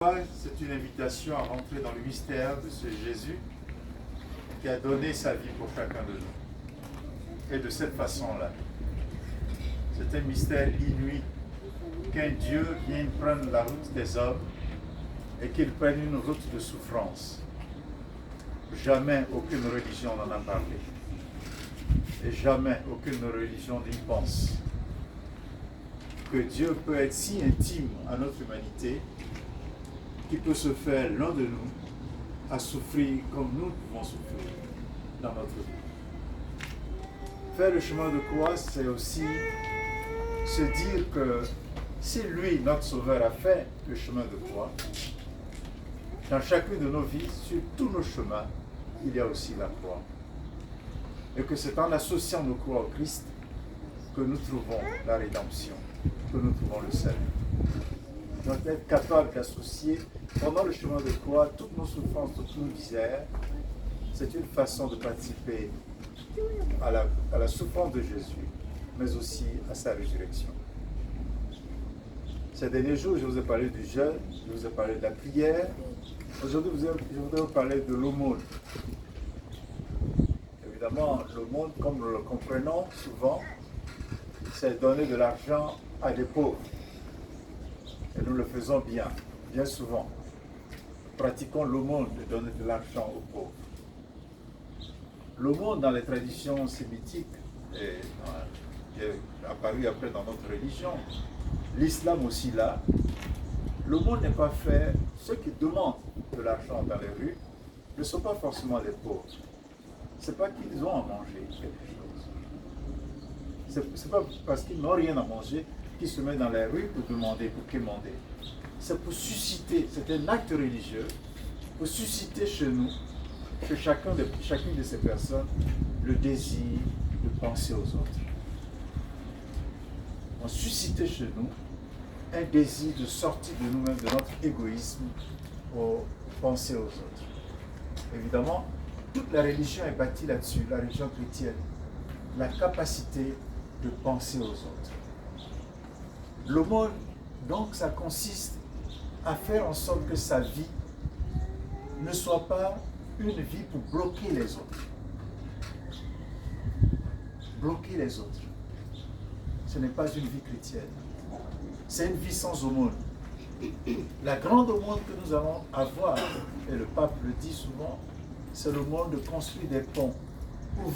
C'est une invitation à rentrer dans le mystère de ce Jésus qui a donné sa vie pour chacun de nous. Et de cette façon-là, c'est un mystère inouï qu'un Dieu vienne prendre la route des hommes et qu'il prenne une route de souffrance. Jamais aucune religion n'en a parlé. Et jamais aucune religion n'y pense. Que Dieu peut être si intime à notre humanité qui peut se faire l'un de nous à souffrir comme nous pouvons souffrir dans notre vie. Faire le chemin de croix, c'est aussi se dire que si lui, notre Sauveur, a fait le chemin de croix, dans chacune de nos vies, sur tous nos chemins, il y a aussi la croix. Et que c'est en associant nos croix au Christ que nous trouvons la rédemption, que nous trouvons le salut. Nous devons être capables d'associer pendant le chemin de croix toutes nos souffrances, toutes nos misères. C'est une façon de participer à la souffrance de Jésus, mais aussi à sa résurrection. Ces derniers jours, je vous ai parlé du jeûne, je vous ai parlé de la prière. Aujourd'hui, je voudrais vous parler de l'aumône. Évidemment, l'aumône, comme nous le comprenons souvent, c'est donner de l'argent à des pauvres. Et nous le faisons bien souvent. Pratiquons l'aumône de donner de l'argent aux pauvres. L'aumône dans les traditions sémitiques qui est apparu après dans notre religion, l'islam aussi là, l'aumône n'est pas fait, ceux qui demandent de l'argent dans les rues ne sont pas forcément les pauvres. Ce n'est pas qu'ils ont à manger quelque chose. Ce n'est pas parce qu'ils n'ont rien à manger qu'ils se mettent dans les rues pour demander, pour quémander. C'est pour susciter, c'est un acte religieux, pour susciter chez nous, chez chacune de ces personnes, le désir de penser aux autres. On suscite chez nous un désir de sortir de nous-mêmes, de notre égoïsme, pour penser aux autres. Évidemment, toute la religion est bâtie là-dessus, la religion chrétienne, la capacité de penser aux autres. L'aumône, donc, ça consiste à faire en sorte que sa vie ne soit pas une vie pour bloquer les autres. Bloquer les autres. Ce n'est pas une vie chrétienne. C'est une vie sans aumône. La grande aumône que nous allons avoir, et le pape le dit souvent, c'est l'aumône de construire des ponts